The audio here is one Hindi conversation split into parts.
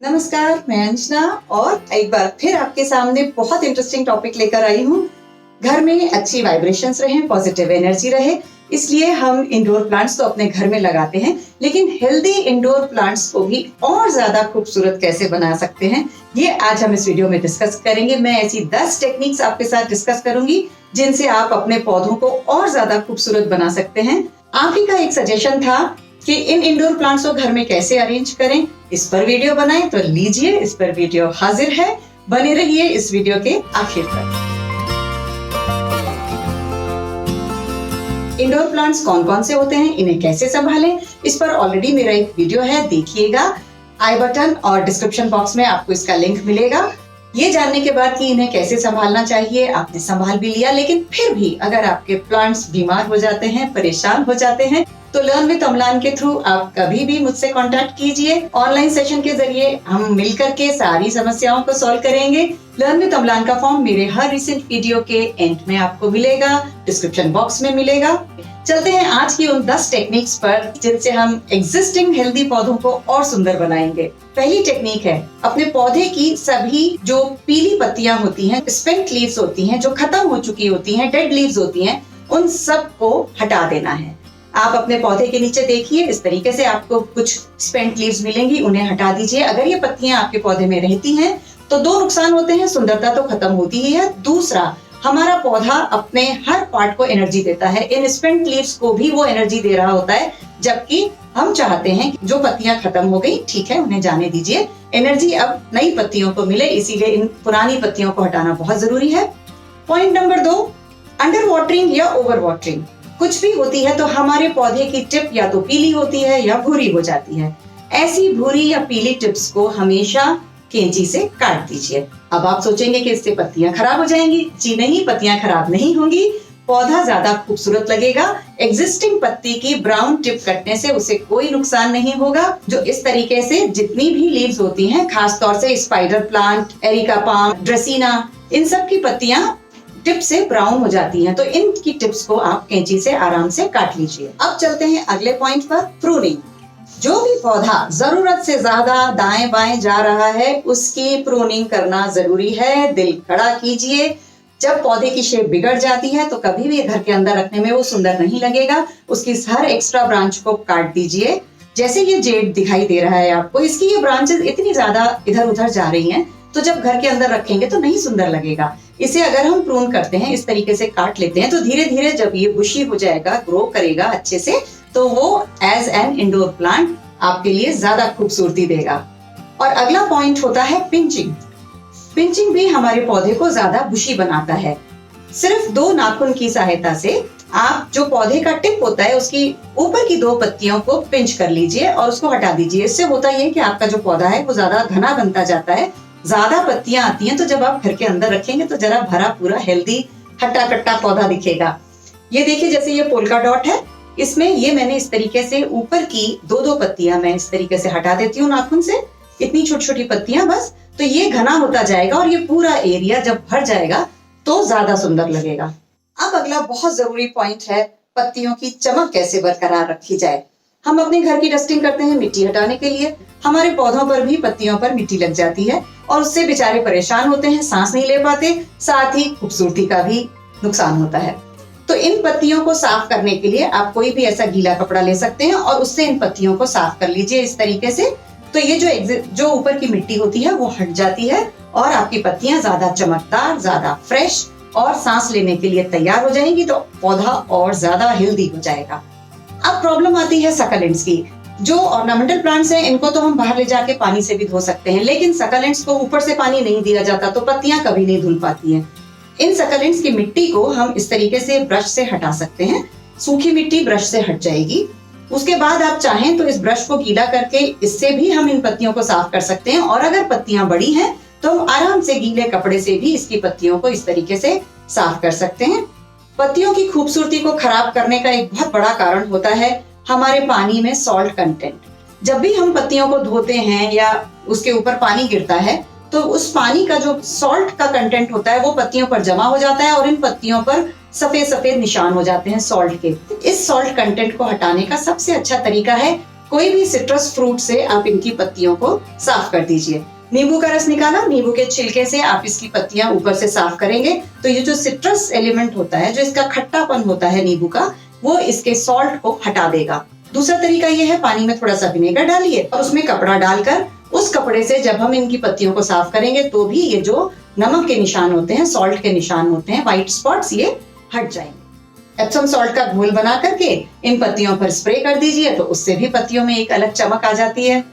नमस्कार, मैं अंजना और एक बार फिर आपके सामने बहुत इंटरेस्टिंग टॉपिक लेकर आई हूँ। घर में अच्छी वाइब्रेशंस रहे, पॉजिटिव एनर्जी रहे, इसलिए हम इंडोर प्लांट्स तो अपने घर में लगाते हैं, लेकिन हेल्दी इंडोर प्लांट्स को भी और ज्यादा खूबसूरत कैसे बना सकते हैं, ये आज हम इस वीडियो में डिस्कस करेंगे। मैं ऐसी 10 टेक्निक्स आपके साथ डिस्कस करूंगी जिनसे आप अपने पौधों को और ज्यादा खूबसूरत बना सकते हैं। आप ही का एक सजेशन था कि इन इंडोर प्लांट्स को घर में कैसे अरेंज करें, इस पर वीडियो बनाएं, तो लीजिए इस पर वीडियो हाजिर है। बने रहिए इस वीडियो के आखिर तक। इंडोर प्लांट्स कौन कौन से होते हैं, इन्हें कैसे संभालें, इस पर ऑलरेडी मेरा एक वीडियो है, देखिएगा। आई बटन और डिस्क्रिप्शन बॉक्स में आपको इसका लिंक मिलेगा। ये जानने के बाद कि इन्हें कैसे संभालना चाहिए, आपने संभाल भी लिया, लेकिन फिर भी अगर आपके प्लांट्स बीमार हो जाते हैं, परेशान हो जाते हैं, तो लर्न विद अमलान के थ्रू आप कभी भी मुझसे कांटेक्ट कीजिए। ऑनलाइन सेशन के जरिए हम मिलकर के सारी समस्याओं को सॉल्व करेंगे। लर्न विद अमलान का फॉर्म मेरे हर रिसेंट वीडियो के एंड में आपको मिलेगा, डिस्क्रिप्शन बॉक्स में मिलेगा। चलते हैं आज की उन 10 टेक्निक्स पर जिनसे हम एग्जिस्टिंग हेल्दी पौधों को और सुंदर बनाएंगे। पहली टेक्निक है, अपने पौधे की सभी जो पीली पत्तियां होती हैं, स्पेंट लीव्स होती हैं, जो खत्म हो चुकी होती हैं, डेड लीव्स होती हैं, उन सब को हटा देना है। आप अपने पौधे के नीचे देखिए, इस तरीके से आपको कुछ स्पेंट लीव्स मिलेंगी, उन्हें हटा दीजिए। अगर ये पत्तियां आपके पौधे में रहती हैं तो 2 नुकसान होते हैं, सुंदरता तो खत्म होती ही है, दूसरा हमारा पौधा अपने हर पार्ट को एनर्जी देता है, इन स्पेंट लीव्स को भी वो एनर्जी दे रहा होता है, जबकि हम चाहते हैं कि जो पत्तियां खत्म हो गई, ठीक है, उन्हें जाने दीजिए, एनर्जी अब नई पत्तियों को मिले, इसीलिए इन पुरानी पत्तियों को हटाना बहुत जरूरी है। पॉइंट नंबर 2, अंडर वाटरिंग या ओवर वाटरिंग कुछ भी होती है तो हमारे पौधे की टिप या तो पीली होती है या भूरी हो जाती है। ऐसी भूरी या पीली टिप्स को हमेशा कैंची से काट दीजिए। अब आप सोचेंगे कि इससे पत्तियां खराब हो जाएंगी। जी नहीं, पत्तियां खराब नहीं होंगी, पौधा ज्यादा खूबसूरत लगेगा। एग्जिस्टिंग पत्ती की ब्राउन टिप कटने से उसे कोई नुकसान नहीं होगा। जो इस तरीके से जितनी भी लीव्स होती हैं, खासतौर से spider plant, areca palm, dracaena, इन सब की पत्तियां टिप से ब्राउन हो जाती हैं, तो इनकी टिप्स को आप कैंची से आराम से काट लीजिए। अब चलते हैं अगले पॉइंट पर, प्रूनिंग। जो भी पौधा जरूरत से ज्यादा दाएं बाएं जा रहा है, उसकी प्रूनिंग करना जरूरी है। दिल खड़ा कीजिए। जब पौधे की शेप बिगड़ जाती है तो कभी भी घर के अंदर रखने में वो सुंदर नहीं लगेगा। उसकी हर एक्स्ट्रा ब्रांच को काट दीजिए। जैसे ये जेड दिखाई दे रहा है आपको, इसकी ये ब्रांचेस इतनी ज्यादा इधर उधर जा रही हैं, तो जब घर के अंदर रखेंगे तो नहीं सुंदर लगेगा। इसे अगर हम प्रून करते हैं, इस तरीके से काट लेते हैं, तो धीरे धीरे जब ये बुशी हो जाएगा, ग्रो करेगा अच्छे से, तो वो एज एन इंडोर प्लांट आपके लिए ज्यादा खूबसूरती देगा। और अगला पॉइंट होता है पिंचिंग। पिंचिंग भी हमारे पौधे को ज्यादा बुशी बनाता है। सिर्फ 2 नाखून की सहायता से आप जो पौधे का टिप होता है, उसकी ऊपर की 2 पत्तियों को पिंच कर लीजिए और उसको हटा दीजिए। इससे होता यह कि आपका जो पौधा है वो ज्यादा घना बनता जाता है, ज्यादा पत्तियां आती हैं, तो जब आप घर के अंदर रखेंगे तो जरा भरा पूरा हेल्दी हट्टा कट्टा पौधा दिखेगा। ये देखिए, जैसे ये पोल्का डॉट है, इसमें ये मैंने इस तरीके से ऊपर की 2-2 पत्तियां मैं इस तरीके से हटा देती हूँ नाखून से, इतनी छोटी छोटी पत्तियां बस, तो ये घना होता जाएगा और ये पूरा एरिया जब भर जाएगा तो ज्यादा सुंदर लगेगा। अब अगला बहुत जरूरी पॉइंट है, पत्तियों की चमक कैसे बरकरार रखी जाए। हम अपने घर की डस्टिंग करते हैं मिट्टी हटाने के लिए, हमारे पौधों पर भी पत्तियों पर मिट्टी लग जाती है और उससे बेचारे परेशान होते हैं, सांस नहीं ले पाते, साथ ही खूबसूरती का भी नुकसान होता है। तो इन पत्तियों को साफ करने के लिए आप कोई भी ऐसा गीला कपड़ा ले सकते हैं और उससे इन पत्तियों को साफ कर लीजिए इस तरीके से। तो ये जो ऊपर की मिट्टी होती है वो हट जाती है और आपकी पत्तियां ज्यादा चमकदार, ज्यादा फ्रेश और सांस लेने के लिए तैयार हो जाएंगी, तो पौधा और ज्यादा हेल्दी हो जाएगा। अब प्रॉब्लम आती है सकलेंट्स की। जो ऑर्नामेंटल प्लांट्स हैं, इनको तो हम बाहर ले जाके पानी से भी धो सकते हैं, लेकिन सकलेंट्स को ऊपर से पानी नहीं दिया जाता, तो पत्तियां कभी नहीं धुल पाती हैं। इन सकलेंट्स की मिट्टी को हम इस तरीके से ब्रश से हटा सकते हैं। सूखी मिट्टी ब्रश से हट जाएगी। उसके बाद आप चाहें तो इस ब्रश को गीला करके इससे भी हम इन पत्तियों को साफ कर सकते हैं, और अगर पत्तियां बड़ी हैं तो हम आराम से गीले कपड़े से भी इसकी पत्तियों को इस तरीके से साफ कर सकते हैं। पत्तियों की खूबसूरती को खराब करने का एक बहुत बड़ा कारण होता है हमारे पानी में सॉल्ट कंटेंट। जब भी हम पत्तियों को धोते हैं या उसके ऊपर पानी गिरता है, तो उस पानी का जो सॉल्ट का कंटेंट होता है वो पत्तियों पर जमा हो जाता है और इन पत्तियों पर सफेद सफेद निशान हो जाते हैं सॉल्ट के। इस सॉल्ट कंटेंट को हटाने का सबसे अच्छा तरीका है कोई भी सिट्रस फ्रूट से आप इनकी पत्तियों को साफ कर दीजिए। नींबू का रस निकाला, नींबू के छिलके से आप इसकी पत्तियां ऊपर से साफ करेंगे तो ये जो सिट्रस एलिमेंट होता है, जो इसका खट्टापन होता है नींबू का, वो इसके सॉल्ट को हटा देगा। दूसरा तरीका ये है, पानी में थोड़ा सा विनेगर डालिए और उसमें कपड़ा डालकर उस कपड़े से जब हम इनकी पत्तियों को साफ करेंगे तो भी ये जो नमक के निशान होते हैं, सॉल्ट के निशान होते हैं, व्हाइट स्पॉट्स, ये हट जाएंगे। एप्सम सॉल्ट का घोल बना करके इन पत्तियों पर स्प्रे कर दीजिए तो उससे भी पत्तियों में एक अलग चमक आ जाती है।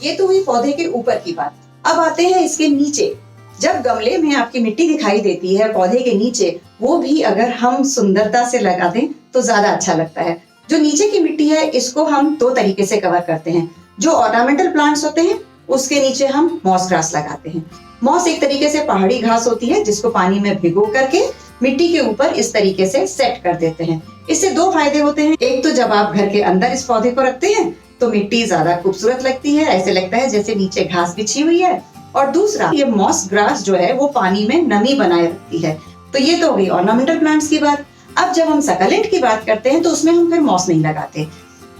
ये तो हुई पौधे के ऊपर की बात। अब आते हैं इसके नीचे। जब गमले में आपकी मिट्टी दिखाई देती है पौधे के नीचे, वो भी अगर हम सुंदरता से लगा दें तो ज्यादा अच्छा लगता है। जो नीचे की मिट्टी है इसको हम दो तरीके से कवर करते हैं। जो ऑर्नामेंटल प्लांट्स होते हैं उसके नीचे हम मॉस ग्रास लगाते हैं। मॉस एक तरीके से पहाड़ी घास होती है जिसको पानी में भिगो करके मिट्टी के ऊपर इस तरीके से सेट कर देते हैं। इससे दो फायदे होते हैं। एक तो जब आप घर के अंदर इस पौधे को रखते हैं तो मिट्टी ज्यादा खूबसूरत लगती है, ऐसे लगता है जैसे नीचे घास बिछी हुई है। और दूसरा, ये मॉस ग्रास जो है वो पानी में नमी बनाए रखती है। तो ये तो हो गई ऑर्नामेंटल प्लांट्स की बात। अब जब हम सकलेंट की बात करते हैं तो उसमें हम फिर मॉस नहीं लगाते।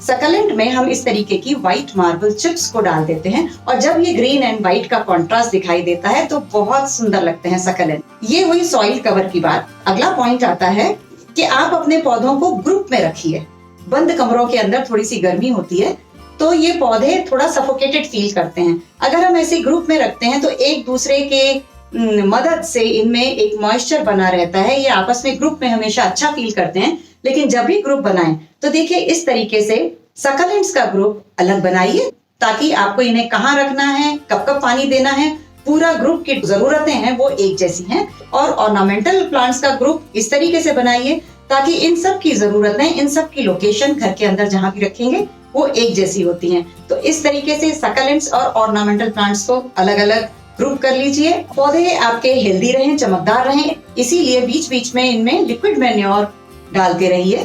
सकलेंट में हम इस तरीके की व्हाइट मार्बल चिप्स को डाल देते हैं और जब ये ग्रीन एंड व्हाइट का कॉन्ट्रास्ट दिखाई देता है तो बहुत सुंदर लगते हैं सकलेंट। ये हुई सॉइल कवर की बात। अगला पॉइंट आता है कि आप अपने पौधों को ग्रुप में रखिए। बंद कमरों के अंदर थोड़ी सी गर्मी होती है तो ये पौधे थोड़ा सफोकेटेड फील करते हैं। अगर हम ऐसे ग्रुप में रखते हैं तो एक दूसरे के मदद से इनमें एक मॉइस्चर बना रहता है। ये आपस में ग्रुप में हमेशा अच्छा फील करते हैं। लेकिन जब भी ग्रुप बनाएं तो देखिए इस तरीके से सकलेंट्स का ग्रुप अलग बनाइए ताकि आपको इन्हें कहाँ रखना है, कब कब पानी देना है, पूरा ग्रुप की जरूरतें हैं वो एक जैसी हैं। और ऑर्नामेंटल प्लांट्स का ग्रुप इस तरीके से बनाइए ताकि इन सब की जरूरतें, इन सब की लोकेशन घर के अंदर जहां भी रखेंगे वो एक जैसी होती हैं। तो इस तरीके से सकलेंट्स और ऑर्नामेंटल प्लांट्स को अलग अलग ग्रुप कर लीजिए। पौधे आपके हेल्दी रहें, चमकदार रहें, इसीलिए बीच बीच में इनमें लिक्विड मैन्योर डालते रहिए।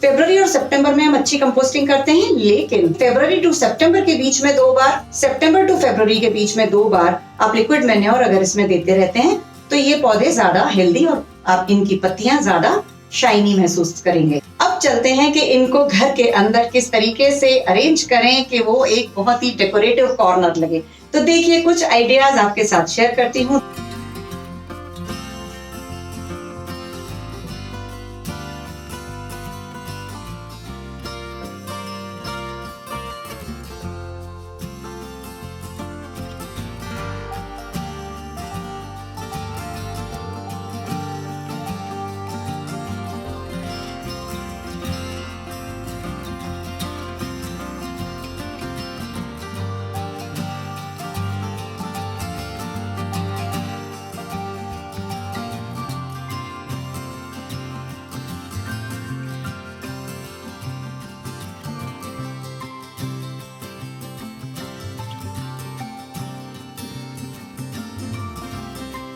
फरवरी और सितंबर में हम अच्छी कंपोस्टिंग करते हैं, लेकिन फरवरी टू सितंबर के बीच में 2 बार, सितंबर टू फरवरी के बीच में 2 बार आप लिक्विड मैन्योर अगर इसमें देते रहते हैं तो ये पौधे ज्यादा हेल्दी और आप इनकी पत्तियां ज्यादा शाइनी महसूस करेंगे। अब चलते हैं कि इनको घर के अंदर किस तरीके से अरेंज करें कि वो एक बहुत ही डेकोरेटिव कॉर्नर लगे। तो देखिए कुछ आइडियाज आपके साथ शेयर करती हूँ।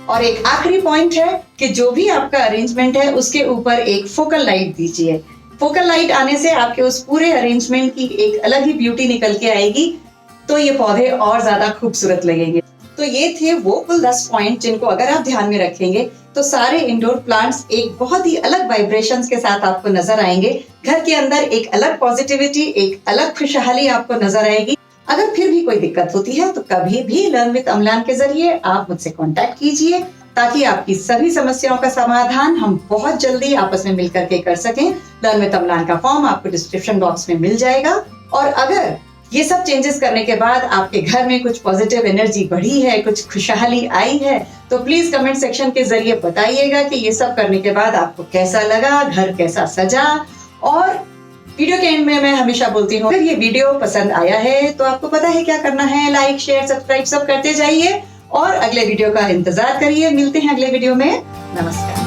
और एक आखिरी पॉइंट है कि जो भी आपका अरेंजमेंट है उसके ऊपर एक फोकल लाइट दीजिए। फोकल लाइट आने से आपके उस पूरे अरेंजमेंट की एक अलग ही ब्यूटी निकल के आएगी, तो ये पौधे और ज्यादा खूबसूरत लगेंगे। तो ये थे वो कुल 10 पॉइंट जिनको अगर आप ध्यान में रखेंगे तो सारे इंडोर प्लांट्स एक बहुत ही अलग वाइब्रेशंस के साथ आपको नजर आएंगे। घर के अंदर एक अलग पॉजिटिविटी, एक अलग खुशहाली आपको नजर आएगी। अगर फिर भी कोई दिक्कत होती है तो कभी भी लर्न विद अम्लान के जरिए आप मुझसे कांटेक्ट कीजिए ताकि आपकी सभी समस्याओं का समाधान हम बहुत जल्दी आपस में मिलकर के कर सकें। लर्न विद अम्लान का फॉर्म आपको डिस्क्रिप्शन बॉक्स में मिल जाएगा। और अगर ये सब चेंजेस करने के बाद आपके घर में कुछ पॉजिटिव एनर्जी बढ़ी है, कुछ खुशहाली आई है, तो प्लीज कमेंट सेक्शन के जरिए बताइएगा कि ये सब करने के बाद आपको कैसा लगा, घर कैसा सजा। और वीडियो के एंड में मैं हमेशा बोलती हूँ, अगर ये वीडियो पसंद आया है तो आपको पता है क्या करना है, लाइक शेयर सब्सक्राइब सब करते जाइए और अगले वीडियो का इंतजार करिए। मिलते हैं अगले वीडियो में। नमस्कार।